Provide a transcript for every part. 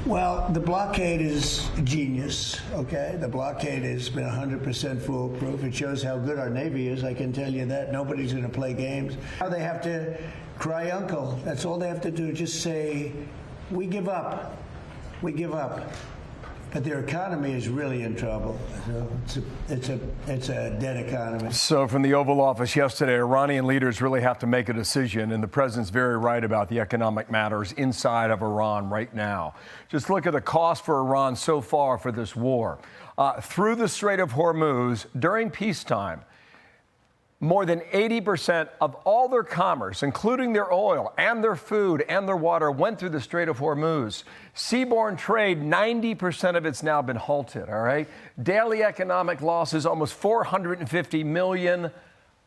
Well, the blockade is genius, okay? The blockade has been 100% foolproof. It shows how good our Navy is, I can tell you that. Nobody's going to play games. Now they have to cry uncle. That's all they have to do, just say, we give up. We give up. But their economy is really in trouble. So it's a dead economy. So from the Oval Office yesterday, Iranian leaders really have to make a decision, and the president's very right about the economic matters inside of Iran right now. Just look at the cost for Iran so far for this war. Through the Strait of Hormuz, during peacetime, more than 80% of all their commerce, including their oil and their food and their water, went through the Strait of Hormuz. Seaborne trade, 90% of it's now been halted, all right? Daily economic losses, almost 450 million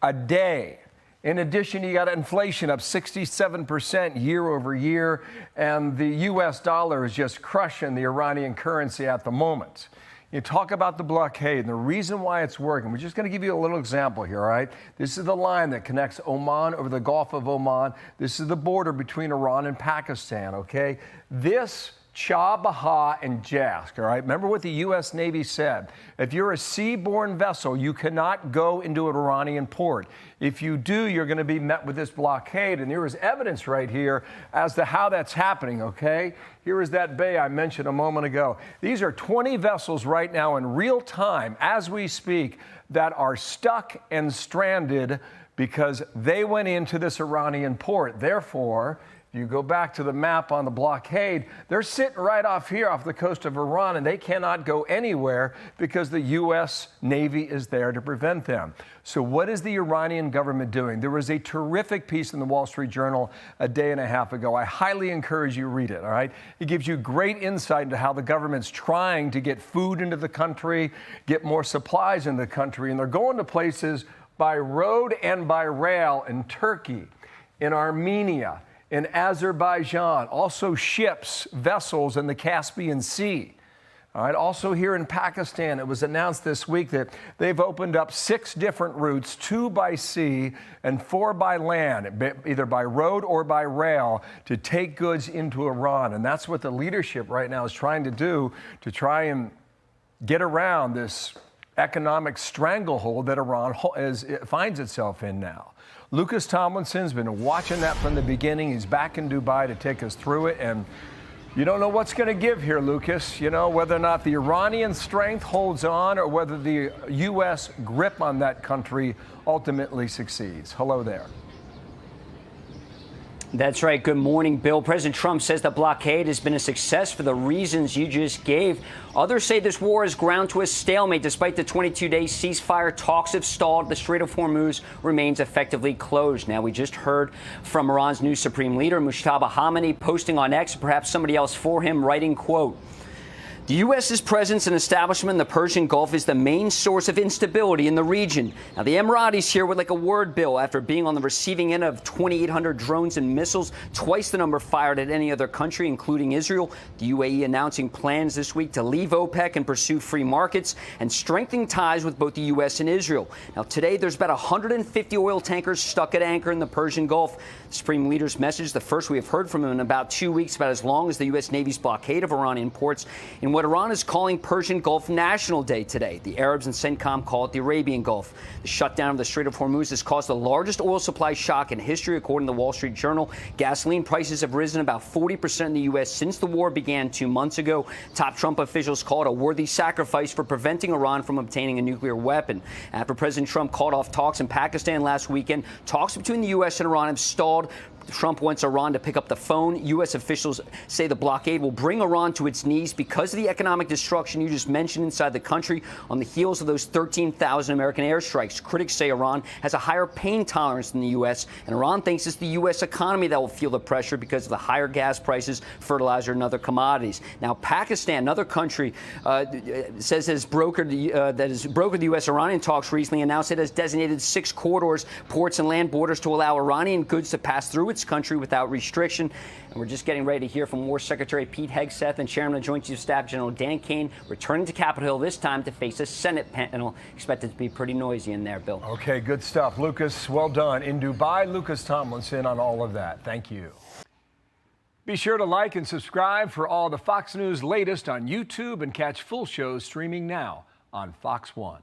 a day. In addition, you got inflation up 67% year over year, and the U.S. dollar is just crushing the Iranian currency at the moment. You talk about the blockade and the reason why it's working. We're just going to give you a little example here, all right? This is the line that connects Oman over the Gulf of Oman. This is the border between Iran and Pakistan, okay? This Chabahar and Jask, all right? Remember what the U.S. Navy said. If you're a seaborne vessel, you cannot go into an Iranian port. If you do, you're going to be met with this blockade. And there is evidence right here as to how that's happening, okay? Here is that bay I mentioned a moment ago. These are 20 vessels right now in real time, as we speak, that are stuck and stranded because they went into this Iranian port. Therefore, you go back to the map on the blockade, they're sitting right off here off the coast of Iran, and they cannot go anywhere because the U.S. Navy is there to prevent them. So what is the Iranian government doing? There was a terrific piece in the Wall Street Journal a day and a half ago. I highly encourage you to read it, all right? It gives you great insight into how the government's trying to get food into the country, get more supplies in the country, and they're going to places by road and by rail in Turkey, in Armenia, in Azerbaijan, also ships, vessels in the Caspian Sea. All right, also here in Pakistan, it was announced this week that they've opened up 6 different routes, 2 by sea and 4 by land, either by road or by rail, to take goods into Iran. And that's what the leadership right now is trying to do, to try and get around this economic stranglehold that Iran finds itself in now. Lucas Tomlinson's been watching that from the beginning. He's back in Dubai to take us through it. And you don't know what's going to give here, Lucas. You know, whether or not the Iranian strength holds on or whether the U.S. grip on that country ultimately succeeds. Hello there. That's right. Good morning, Bill. President Trump says the blockade has been a success for the reasons you just gave. Others say this war is ground to a stalemate. Despite the 22-day ceasefire, talks have stalled. The Strait of Hormuz remains effectively closed. Now, we just heard from Iran's new supreme leader, Mujtaba Khamenei, posting on X, perhaps somebody else for him, writing, quote, "The U.S.'s presence and establishment in the Persian Gulf is the main source of instability in the region." Now, the Emiratis here would like a word, Bill, after being on the receiving end of 2,800 drones and missiles, twice the number fired at any other country, including Israel. The UAE announcing plans this week to leave OPEC and pursue free markets and strengthening ties with both the U.S. and Israel. Now, today, there's about 150 oil tankers stuck at anchor in the Persian Gulf. The Supreme Leader's message, the first we have heard from him in about 2 weeks, about as long as the U.S. Navy's blockade of Iranian ports in what Iran is calling Persian Gulf National Day today. The Arabs and CENTCOM call it the Arabian Gulf. The shutdown of the Strait of Hormuz has caused the largest oil supply shock in history, according to the Wall Street Journal. Gasoline prices have risen about 40% in the U.S. since the war began 2 months ago. Top Trump officials call it a worthy sacrifice for preventing Iran from obtaining a nuclear weapon. After President Trump called off talks in Pakistan last weekend, talks between the U.S. and Iran have stalled. Trump wants Iran to pick up the phone. U.S. officials say the blockade will bring Iran to its knees because of the economic destruction you just mentioned inside the country on the heels of those 13,000 American airstrikes. Critics say Iran has a higher pain tolerance than the U.S., and Iran thinks it's the U.S. economy that will feel the pressure because of the higher gas prices, fertilizer, and other commodities. Now, Pakistan, another country, says has brokered the U.S.-Iranian talks recently, announced it has designated 6 corridors, ports, and land borders to allow Iranian goods to pass through its country without restriction. And we're just getting ready to hear from War Secretary Pete Hegseth and Chairman of Joint Chiefs of Staff General Dan Kane returning to Capitol Hill, this time to face a Senate panel. Expected to be pretty noisy in there, Bill. Okay, good stuff. Lucas, well done. In Dubai, Lucas Tomlinson on all of that. Thank you. Be sure to like and subscribe for all the Fox News latest on YouTube and catch full shows streaming now on Fox One.